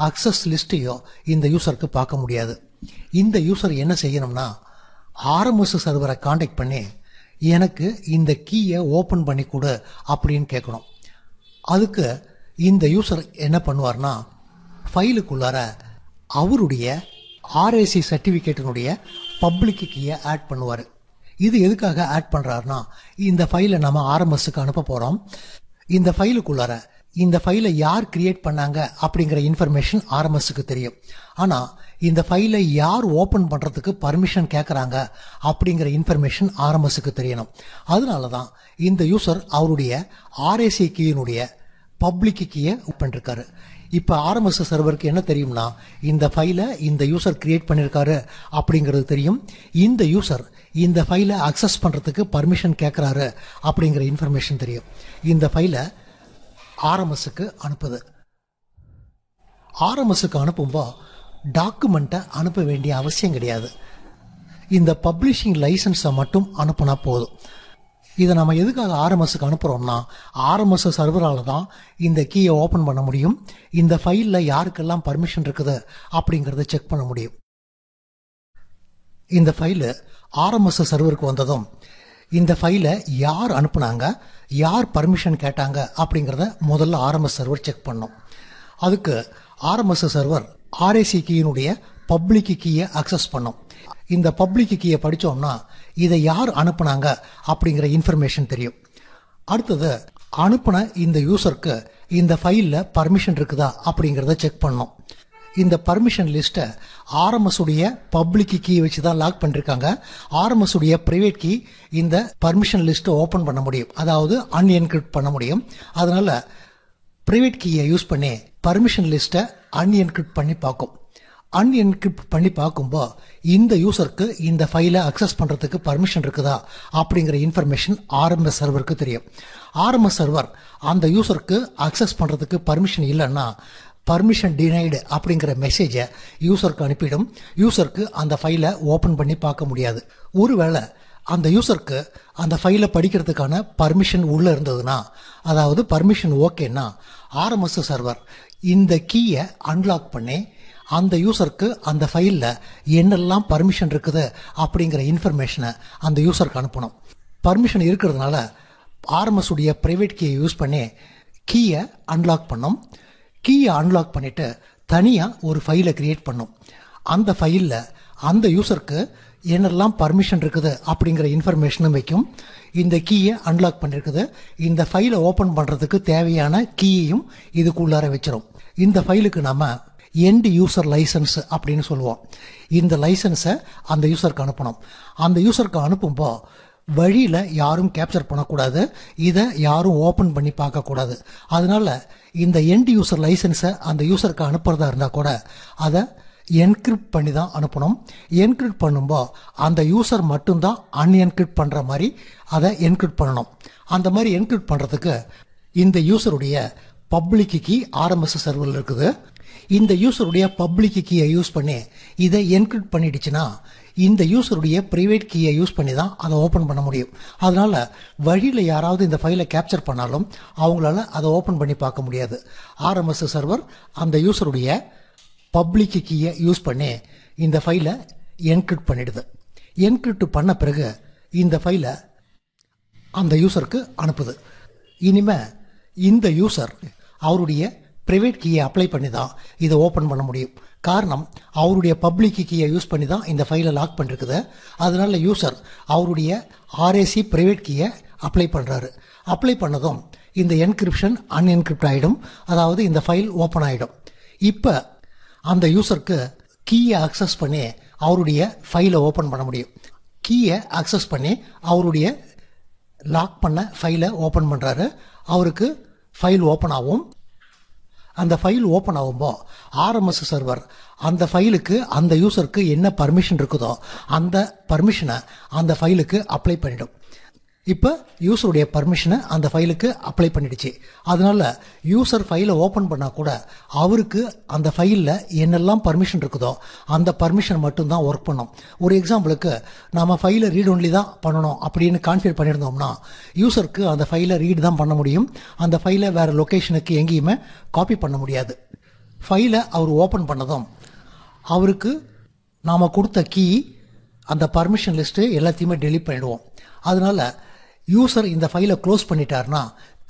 அக்சஸ் லிஸ்ட்டையோ இந்த யூசருக்கு பார்க்க முடியாது. இந்த யூசர் என்ன செய்யணும்னா ஆர்எம்எஸ் சர்வரை காண்டாக்ட் பண்ணி எனக்கு இந்த கீயை ஓப்பன் பண்ணி கொடு அப்படின்னு கேட்கணும். அதுக்கு இந்த யூசர் என்ன பண்ணுவார்னா ஃபைலுக்குள்ளார அவருடைய ஆர்ஏசி சர்டிஃபிகேட்டினுடைய பப்ளிக் கீயை ஆட் பண்ணுவார். இது எதுக்காக ஆட் பண்ணுறாருனா இந்த ஃபைலை நம்ம ஆர்எம்எஸ்க்கு அனுப்ப போகிறோம். இந்த ஃபைலுக்குள்ளார இந்த ஃபைலை யார் கிரியேட் பண்ணாங்க அப்படிங்கிற இன்ஃபர்மேஷன் ஆர்எம்எஸ்க்கு தெரியும். ஆனால் இந்த ஃபைலை யார் ஓப்பன் பண்ணுறதுக்கு பர்மிஷன் கேட்குறாங்க அப்படிங்கிற இன்ஃபர்மேஷன் ஆர்எம்எஸ்க்கு தெரியணும். அதனால தான் இந்த யூசர் அவருடைய ஆர்ஏசி கீயினுடைய பப்ளிக் கீயை பண்ணிருக்காரு. இப்போ ஆர்எம்எஸ் சர்வருக்கு என்ன தெரியும்னா இந்த ஃபைலை இந்த யூசர் கிரியேட் பண்ணியிருக்காரு அப்படிங்கிறது தெரியும். இந்த யூசர் இந்த ஃபைலை அக்சஸ் பண்ணுறதுக்கு பர்மிஷன் கேட்குறாரு அப்படிங்கிற இன்ஃபர்மேஷன் தெரியும். இந்த ஃபைலை ஆர்எம்எஸ்க்கு அனுப்புது. ஆர்எம்எஸ்க்கு அனுப்பும்போது டாக்குமெண்ட்டை அனுப்ப வேண்டிய அவசியம் கிடையாது. இந்த பப்ளிஷிங் லைசன்ஸை மட்டும் அனுப்புனா போதும். இதை நம்ம எதுக்காக ஆர்எம்எஸ்க்கு அனுப்புகிறோம்னா, ஆர்எம்எஸ் சர்வரால் தான் இந்த கீயை ஓப்பன் பண்ண முடியும், இந்த ஃபைலில் யாருக்கெல்லாம் பர்மிஷன் இருக்குது அப்படிங்கிறத செக் பண்ண முடியும். இந்த ஃபைலு ஆர்எம்எஸ் சர்வருக்கு வந்ததும் இந்த ஃபைலை யார் அனுப்புனாங்க, யார் பர்மிஷன் கேட்டாங்க அப்படிங்கிறத முதல்ல ஆர்எம்எஸ் சர்வர் செக் பண்ணும். அதுக்கு ஆர்எம்எஸ் சர்வர் ஆர்ஏசி கீயினுடைய பப்ளிக் கீயை அக்சஸ் பண்ணும். இந்த பப்ளிக் கீயை படித்தோம்னா இதை யார் அனுப்புனாங்க அப்படிங்கிற இன்ஃபர்மேஷன் தெரியும். அடுத்தது அனுப்புன இந்த யூசருக்கு இந்த ஃபைலில் பர்மிஷன் இருக்குதா அப்படிங்கிறத செக் பண்ணோம். இந்த பர்மிஷன் லிஸ்ட்டை ஆர்எம்எஸ் உடைய பப்ளிக் கீ வச்சு தான் லாக் பண்ணிருக்காங்க. ஆர்எம்எஸ் உடைய பிரைவேட் கீ இந்த பர்மிஷன் லிஸ்ட்டை ஓப்பன் பண்ண முடியும், அதாவது அன்என்கிரிப்ட் பண்ண முடியும். அதனால பிரைவேட் கீயை யூஸ் பண்ணி பர்மிஷன் லிஸ்ட்டை அன்என்கிரிப்ட் பண்ணி பார்க்கும். அன்என்கிரிப்ட் பண்ணி பார்க்கும்போது இந்த யூசருக்கு இந்த ஃபைலை அக்சஸ் பண்ணுறதுக்கு பர்மிஷன் இருக்குதா அப்படிங்கிற இன்ஃபர்மேஷன் ஆர்எம்எஸ் சர்வருக்கு தெரியும். ஆர்எம்எஸ் சர்வர் அந்த யூசருக்கு அக்சஸ் பண்ணுறதுக்கு பர்மிஷன் இல்லைன்னா பர்மிஷன் டினைடு அப்படிங்கிற மெசேஜை யூசருக்கு அனுப்பிடும். யூசருக்கு அந்த ஃபைலை ஓப்பன் பண்ணி பார்க்க முடியாது. ஒருவேளை அந்த யூசருக்கு அந்த ஃபைலை படிக்கிறதுக்கான பர்மிஷன் உள்ளே இருந்ததுன்னா, அதாவது பர்மிஷன் ஓகேன்னா, ஆர்எம்எஸ் சர்வர் இந்த கீயை அன்லாக் பண்ணி அந்த யூசருக்கு அந்த ஃபைலில் என்னெல்லாம் பர்மிஷன் இருக்குது அப்படிங்கிற இன்ஃபர்மேஷனை அந்த யூசருக்கு அனுப்பணும். பர்மிஷன் இருக்கிறதுனால ஆர்எம்எஸ் உடைய பிரைவேட் கீயை யூஸ் பண்ணி கீயை அன்லாக் பண்ணும். கீயை அன்லாக் பண்ணிவிட்டு தனியாக ஒரு ஃபைலை க்ரியேட் பண்ணும். அந்த ஃபைலில் அந்த யூசருக்கு என்னெல்லாம் பர்மிஷன் இருக்குது அப்படிங்கிற இன்ஃபர்மேஷனும் வைக்கும். இந்த கீயை அன்லாக் பண்ணியிருக்குது, இந்த ஃபைலை ஓப்பன் பண்ணுறதுக்கு தேவையான கீயையும் இதுக்குள்ளார வச்சிடும். இந்த ஃபைலுக்கு நம்ம எண்ட் யூசர் லைசன்ஸ் அப்படின்னு சொல்லுவோம். இந்த லைசன்ஸை அந்த யூசருக்கு அனுப்பணும். அந்த யூசருக்கு அனுப்பும்போது வழியில் யாரும் கேப்சர் பண்ணக்கூடாது, இதை யாரும் ஓப்பன் பண்ணி பார்க்கக்கூடாது. அதனால இந்த எண்ட் யூசர் லைசன்ஸை அந்த யூசருக்கு அனுப்புறதா இருந்தால் கூட அதை என்கிரிப்ட் பண்ணி தான் அனுப்பணும். என்கிரிப்ட் பண்ணும்போது அந்த யூசர் மட்டும்தான் அன்என்கிரிப்ட் பண்ணுற மாதிரி அதை என்கிரிப்ட் பண்ணணும். அந்த மாதிரி என்கிரிப்ட் பண்ணுறதுக்கு இந்த யூசருடைய பப்ளிக் கீ ஆர்எம்எஸ் சர்வரில் இருக்குது. இந்த யூசருடைய பப்ளிக் கீயை யூஸ் பண்ணி இதை என்கிரிப்ட் பண்ணிடுச்சுன்னா இந்த யூசருடைய பிரைவேட் கீயை யூஸ் பண்ணி தான் அதை ஓப்பன் பண்ண முடியும். அதனால வழியில் யாராவது இந்த ஃபைலை கேப்சர் பண்ணாலும் அவங்களால அதை ஓப்பன் பண்ணி பார்க்க முடியாது. ஆர்எம்எஸ் சர்வர் அந்த யூசருடைய பப்ளிக் கீயை யூஸ் பண்ணி இந்த ஃபைலை என்கிரிப்ட் பண்ணிடுது. என்கிரிப்ட் பண்ண பிறகு இந்த ஃபைலை அந்த யூசருக்கு அனுப்புது. இனிமே இந்த யூசர் அவருடைய பிரைவேட் கீயை அப்ளை பண்ணி தான் இதை ஓப்பன் பண்ண முடியும். காரணம், அவருடைய பப்ளிக் கீயை யூஸ் பண்ணி தான் இந்த ஃபைலை லாக் பண்ணிருக்குது. அதனால யூசர் அவருடைய ஆர்ஏசி பிரைவேட் கீயை அப்ளை பண்ணுறாரு. அப்ளை பண்ணதும் இந்த என்கிரிப்ஷன் அன்என்கிரிப்ட் ஆகிடும், அதாவது இந்த ஃபைல் ஓப்பன் ஆகிடும். இப்போ அந்த யூசருக்கு கீயை அக்சஸ் பண்ணி அவருடைய ஃபைலை ஓப்பன் பண்ண முடியும். கீயை அக்சஸ் பண்ணி அவருடைய லாக் பண்ண ஃபைலை ஓப்பன் பண்ணுறாரு. அவருக்கு ஃபைல் ஓப்பன் ஆகும். அந்த ஃபைல் ஓப்பன் ஆகும்போது ஆர்எம்எஸ் சர்வர் அந்த ஃபைலுக்கு அந்த யூசருக்கு என்ன பர்மிஷன் இருக்குதோ அந்த பர்மிஷனை அந்த ஃபைலுக்கு அப்ளை பண்ணிடும். இப்போ யூசருடைய பர்மிஷனை அந்த ஃபைலுக்கு அப்ளை பண்ணிடுச்சு. அதனால யூசர் ஃபைலை ஓப்பன் பண்ணால் கூட அவருக்கு அந்த ஃபைலில் என்னெல்லாம் பர்மிஷன் இருக்குதோ அந்த பர்மிஷன் மட்டும்தான் ஒர்க் பண்ணும். ஒரு எக்ஸாம்பிளுக்கு நம்ம ஃபைலை ரீட் ஒன்லி தான் பண்ணணும் அப்படின்னு கான்ஃபிகர் பண்ணியிருந்தோம்னா யூசருக்கு அந்த ஃபைலை ரீட் தான் பண்ண முடியும். அந்த ஃபைலை வேறு லொக்கேஷனுக்கு எங்கேயுமே காப்பி பண்ண முடியாது. ஃபைலை அவர் ஓப்பன் பண்ணதும் அவருக்கு நாம் கொடுத்த கீ அந்த பர்மிஷன் லிஸ்ட்டு எல்லாத்தையுமே டெலீட் பண்ணிடுவோம். அதனால யூசர் இந்த ஃபைலை க்ளோஸ் பண்ணிட்டாருன்னா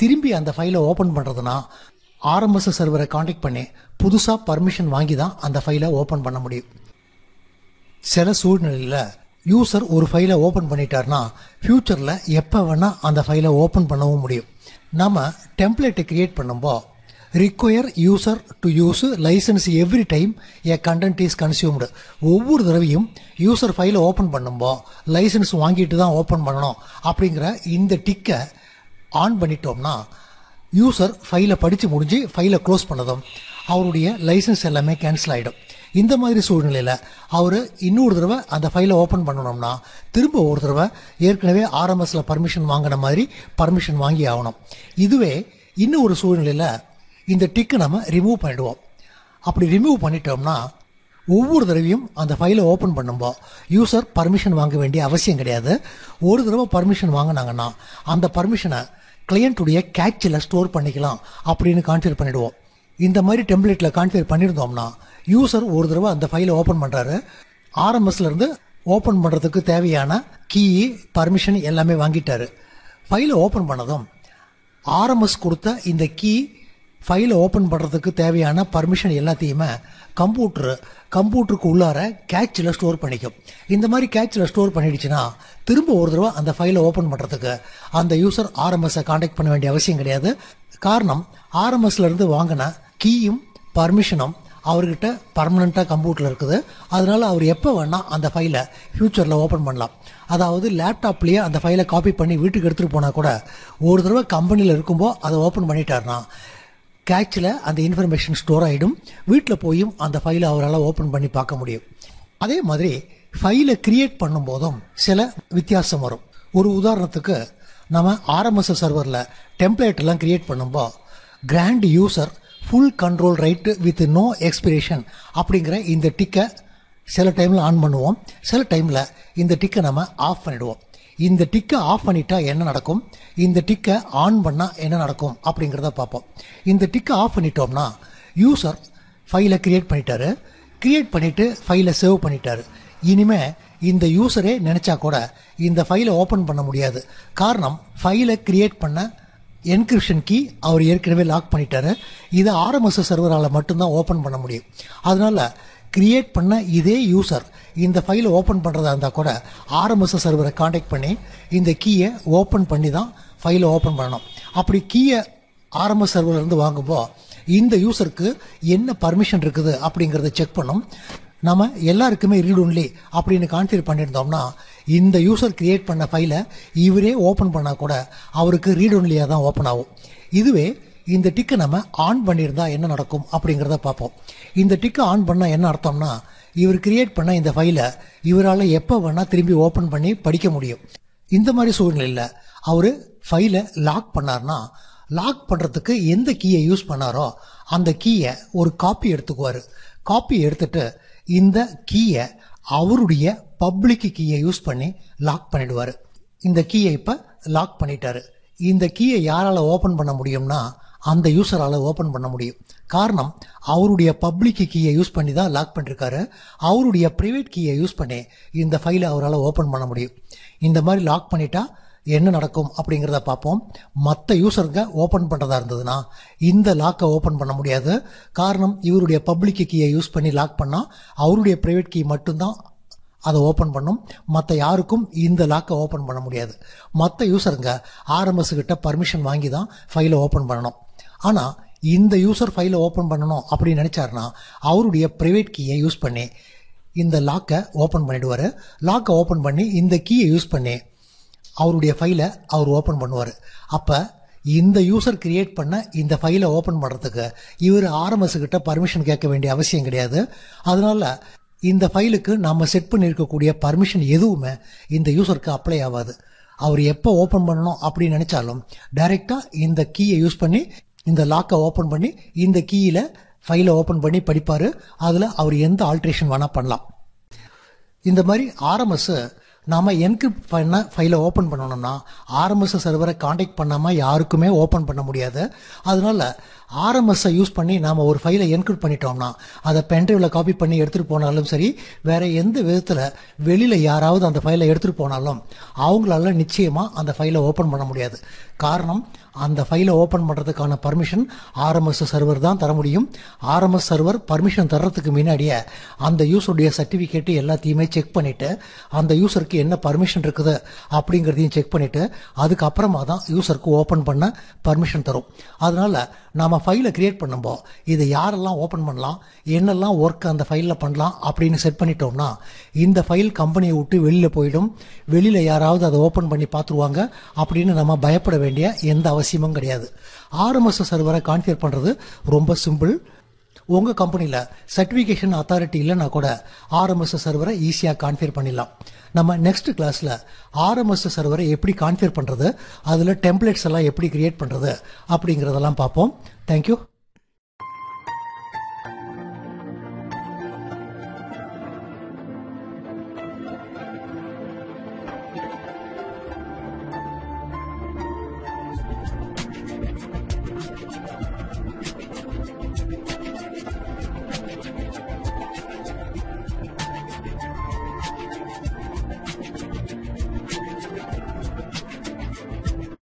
திரும்பி அந்த ஃபைலை ஓப்பன் பண்ணுறதுனா ஆர்எம்எஸ் சர்வரை காண்டாக்ட் பண்ணி புதுசாக பர்மிஷன் வாங்கி தான் அந்த ஃபைலை ஓப்பன் பண்ண முடியும். சில சூழ்நிலையில் யூசர் ஒரு ஃபைலை ஓப்பன் பண்ணிட்டாருன்னா ஃப்யூச்சரில் எப்போ வேணால் அந்த ஃபைலை ஓப்பன் பண்ணவும் முடியும். நம்ம டெம்ப்ளேட்டை கிரியேட் பண்ணும்போது require user to use license every time a content is consumed. ஒவ்வொரு தடவையும் யூசர் ஃபைலை ஓப்பன் பண்ணும்போது லைசன்ஸ் வாங்கிட்டு தான் ஓப்பன் பண்ணணும் அப்படிங்கிற இந்த டிக்கை ஆன் பண்ணிட்டோம்னா யூசர் ஃபைலை படித்து முடிஞ்சு ஃபைலை க்ளோஸ் பண்ணதும் அவருடைய லைசன்ஸ் எல்லாமே கேன்சல் ஆகிடும். இந்த மாதிரி சூழ்நிலையில் அவர் இன்னொரு தடவை அந்த ஃபைலை ஓப்பன் பண்ணணும்னா திரும்ப ஒரு தடவை ஏற்கனவே ஆர்எம்எஸ்ல பர்மிஷன் வாங்கின மாதிரி பர்மிஷன் வாங்கி ஆகணும். இதுவே இன்னும் ஒரு சூழ்நிலையில் இந்த டிக்கை நம்ம ரிமூவ் பண்ணிடுவோம். அப்படி ரிமூவ் பண்ணிட்டோம்னா ஒவ்வொரு தடவையும் அந்த ஃபைலை ஓப்பன் பண்ணும்போது யூசர் பர்மிஷன் வாங்க வேண்டிய அவசியம் கிடையாது. ஒரு தடவை பர்மிஷன் வாங்கினாங்கன்னா அந்த பர்மிஷனை கிளையண்ட்டுடைய கேட்சில் ஸ்டோர் பண்ணிக்கலாம் அப்படின்னு கான்ஃபிகர் பண்ணிடுவோம். இந்த மாதிரி டெம்ப்ளேட்டில் கான்ஃபிகர் பண்ணியிருந்தோம்னா யூசர் ஒரு தடவை அந்த ஃபைலை ஓப்பன் பண்ணுறாரு, ஆர்எம்எஸ்லேருந்து ஓப்பன் பண்ணுறதுக்கு தேவையான கீ பர்மிஷன் எல்லாமே வாங்கிட்டாரு. ஃபைலை ஓப்பன் பண்ணதும் ஆர்எம்எஸ் கொடுத்த இந்த கீ ஃபைலை ஓப்பன் பண்ணுறதுக்கு தேவையான பர்மிஷன் எல்லாத்தையுமே கம்ப்யூட்டருக்கு உள்ளார கேட்சில் ஸ்டோர் பண்ணிக்கும். இந்த மாதிரி கேட்சில் ஸ்டோர் பண்ணிடுச்சுன்னா திரும்ப ஒரு தடவை அந்த ஃபைலை ஓப்பன் பண்ணுறதுக்கு அந்த யூசர் ஆர்எம்எஸ்ஸை காண்டாக்ட் பண்ண வேண்டிய அவசியம் கிடையாது. காரணம், ஆர்எம்எஸ்லேருந்து வாங்கின கீயும் பர்மிஷனும் அவர்கிட்ட பர்மனெண்ட்டாக கம்ப்யூட்டரில் இருக்குது. அதனால் அவர் எப்போ வேணால் அந்த ஃபைலை ஃப்யூச்சரில் ஓப்பன் பண்ணலாம். அதாவது லேப்டாப்லேயே அந்த ஃபைலை காப்பி பண்ணி வீட்டுக்கு எடுத்துகிட்டு போனால் கூட ஒரு தடவை கம்பெனியில் இருக்கும்போது அதை ஓப்பன் பண்ணிட்டாருன்னா கேட்சில் அந்த இன்ஃபர்மேஷன் ஸ்டோர் ஆகிடும். வீட்டில் போயும் அந்த ஃபைலை அவரால் ஓப்பன் பண்ணி பார்க்க முடியும். அதே மாதிரி ஃபைலை கிரியேட் பண்ணும்போதும் சில வித்தியாசம் வரும். ஒரு உதாரணத்துக்கு நம்ம ஆர்எம்எஸ் சர்வரில் டெம்ப்ளேட்டெல்லாம் கிரியேட் பண்ணும்போது grant user full control right with no expiration அப்படிங்கிற இந்த டிக்கை சில டைமில் ஆன் பண்ணுவோம், சில டைமில் இந்த டிக்கை நம்ம ஆஃப் பண்ணிவிடுவோம். இந்த டிக்கை ஆஃப் பண்ணிட்டா என்ன நடக்கும், இந்த டிக்கை ஆன் பண்ணால் என்ன நடக்கும் அப்படிங்கிறத பார்ப்போம். இந்த டிக்கை ஆஃப் பண்ணிட்டோம்னா யூசர் ஃபைலை கிரியேட் பண்ணிவிட்டு ஃபைலை சேவ் பண்ணிட்டாரு. இனிமேல் இந்த யூசரே நினச்சா கூட இந்த ஃபைலை ஓப்பன் பண்ண முடியாது. காரணம், ஃபைலை கிரியேட் பண்ண என்கிரிப்ஷன் கீ அவர் ஏற்கனவே லாக் பண்ணிட்டாரு. இதை ஆர்எம்எஸ் சர்வரால் மட்டும்தான் ஓப்பன் பண்ண முடியும். அதனால் கிரியேட் பண்ண இதே யூசர் இந்த ஃபைலை ஓப்பன் பண்ணுறதா இருந்தால் கூட ஆர்எம்எஸ் சர்வரை காண்டாக்ட் பண்ணி இந்த கீயை ஓப்பன் பண்ணி தான் ஃபைலை ஓப்பன் பண்ணணும். அப்படி கீயை ஆர்எம்எஸ் சர்வர்லேருந்து வாங்கும்போது இந்த யூசருக்கு என்ன பர்மிஷன் இருக்குது அப்படிங்கிறத செக் பண்ணும். நம்ம எல்லாருக்குமே ரீட் ஒன்லி அப்படின்னு கான்ஃபிகர் பண்ணியிருந்தோம்னா இந்த யூசர் கிரியேட் பண்ண ஃபைலை இவரே ஓப்பன் பண்ணால் கூட அவருக்கு ரீட் ஒன்லியாக தான் ஓப்பன் ஆகும். இதுவே இந்த டிக்கை நம்ம ஆன் பண்ணியிருந்தா என்ன நடக்கும் அப்படிங்கிறத பார்ப்போம். இந்த டிக்கை ஆன் பண்ணால் என்ன அர்த்தம்னா இவர் கிரியேட் பண்ண இந்த ஃபைலை இவரால் எப்போ வேணால் திரும்பி ஓப்பன் பண்ணி படிக்க முடியும். இந்த மாதிரி சூழ்நிலையில் அவர் ஃபைலை லாக் பண்ணார்னா லாக் பண்ணுறதுக்கு எந்த கீயை யூஸ் பண்ணாரோ அந்த கீயை ஒரு காப்பி எடுத்துக்குவார். காப்பி எடுத்துட்டு இந்த கீயை அவருடைய பப்ளிக் கீயை யூஸ் பண்ணி லாக் பண்ணிடுவார். இந்த கீயை இப்போ லாக் பண்ணிட்டாரு. இந்த கீயை யாரால் ஓப்பன் பண்ண முடியும்னா அந்த யூசரால் ஓப்பன் பண்ண முடியும். காரணம், அவருடைய பப்ளிக் கீயை யூஸ் பண்ணி தான் லாக் பண்ணிருக்காரு. அவருடைய ப்ரைவேட் கீயை யூஸ் பண்ணி இந்த ஃபைலை அவரால் ஓப்பன் பண்ண முடியும். இந்த மாதிரி லாக் பண்ணிட்டா என்ன நடக்கும் அப்படிங்கிறத பார்ப்போம். மற்ற யூசருங்க ஓப்பன் பண்ணுறதா இருந்ததுன்னா இந்த லாக்கை ஓப்பன் பண்ண முடியாது. காரணம், இவருடைய பப்ளிக் கீயை யூஸ் பண்ணி லாக் பண்ணால் அவருடைய ப்ரைவேட் கீ மட்டும்தான் அதை ஓப்பன் பண்ணும். மற்ற யாருக்கும் இந்த லாக்கை ஓப்பன் பண்ண முடியாது. மற்ற யூசருங்க ஆர்எம்எஸ் கிட்ட பர்மிஷன் வாங்கி தான் ஃபைலை ஓப்பன் பண்ணணும். ஆனால் இந்த யூசர் ஃபைலை ஓப்பன் பண்ணணும் அப்படின்னு நினச்சாருன்னா அவருடைய ப்ரைவேட் கீயை யூஸ் பண்ணி இந்த லாக்கை ஓப்பன் பண்ணிடுவார். லாக்கை ஓப்பன் பண்ணி இந்த கீயை யூஸ் பண்ணி அவருடைய ஃபைலை அவர் ஓப்பன் பண்ணுவார். அப்போ இந்த யூசர் கிரியேட் பண்ண இந்த ஃபைலை ஓப்பன் பண்ணுறதுக்கு இவர் ஆர்எம்எஸ் கிட்ட பர்மிஷன் கேட்க வேண்டிய அவசியம் கிடையாது. அதனால இந்த ஃபைலுக்கு நம்ம செட் பண்ணியிருக்கக்கூடிய பர்மிஷன் எதுவுமே இந்த யூசருக்கு அப்ளை ஆகாது. அவர் எப்போ ஓப்பன் பண்ணணும் அப்படின்னு நினச்சாலும் டைரெக்டாக இந்த கீயை யூஸ் பண்ணி இந்த லாக்கை ஓப்பன் பண்ணி இந்த கீயில் ஃபைலை ஓப்பன் பண்ணி படிப்பார். அதில் அவர் எந்த ஆல்ட்ரேஷன் வேணால் பண்ணலாம். இந்த மாதிரி ஆர்எம்எஸ் நாம் என்கிரிப்ட் பண்ண ஃபைலை ஓப்பன் பண்ணணும்னா ஆர்எம்எஸ் சர்வரை காண்டாக்ட் பண்ணாமல் யாருக்குமே ஓப்பன் பண்ண முடியாது. அதனால ஆர்எம்எஸ்ஸை யூஸ் பண்ணி நாம் ஒரு ஃபைலை என்கிரிப்ட் பண்ணிட்டோம்னா அதை பென்ட்ரைவில் காப்பி பண்ணி எடுத்துகிட்டு போனாலும் சரி, வேறு எந்த விதத்தில் வெளியில் யாராவது அந்த ஃபைலை எடுத்துகிட்டு போனாலும் அவங்களால நிச்சயமாக அந்த ஃபைலை ஓப்பன் பண்ண முடியாது. காரணம், அந்த ஃபைலை ஓப்பன் பண்ணுறதுக்கான பர்மிஷன் ஆர்எம்எஸ் சர்வர் தான் தர முடியும். ஆர்எம்எஸ் சர்வர் பர்மிஷன் தர்றதுக்கு முன்னாடியே அந்த யூஸருடைய சர்டிஃபிகேட்டு எல்லாத்தையுமே செக் பண்ணிவிட்டு அந்த யூசருக்கு என்ன பர்மிஷன் இருக்குது அப்படிங்கிறதையும் செக் பண்ணிவிட்டு அதுக்கப்புறமா தான் யூசருக்கு ஓப்பன் பண்ண பர்மிஷன் தரும். அதனால் நாம் ஃபைலை கிரியேட் பண்ணும்போது இதை யாரெல்லாம் ஓப்பன் பண்ணலாம், என்னெல்லாம் ஒர்க் அந்த ஃபைலில் பண்ணலாம் அப்படின்னு செட் பண்ணிட்டோம்னா இந்த ஃபைல் கம்பெனியை விட்டு வெளியில் போயிடும். வெளியில் யாராவது அதை ஓப்பன் பண்ணி பார்த்துருவாங்க அப்படின்னு நம்ம பயப்பட வேண்டிய எந்த அவசியமும் கிடையாது. ஆர்எம்எஸ் சர்வரை கான்ஃபிகர் பண்ணுறது ரொம்ப சிம்பிள். உங்கள் கம்பெனியில் சர்டிஃபிகேஷன் அத்தாரிட்டி இல்லைன்னா கூட RMS சர்வரை ஈஸியாக கான்ஃபிகர் பண்ணிடலாம். நம்ம நெக்ஸ்ட் கிளாஸில் RMS சர்வரை எப்படி கான்ஃபிகர் பண்ணுறது, அதில் டெம்ப்ளேட்ஸ் எல்லாம் எப்படி கிரியேட் பண்ணுறது அப்படிங்கிறதெல்லாம் பார்ப்போம். தேங்க்யூ.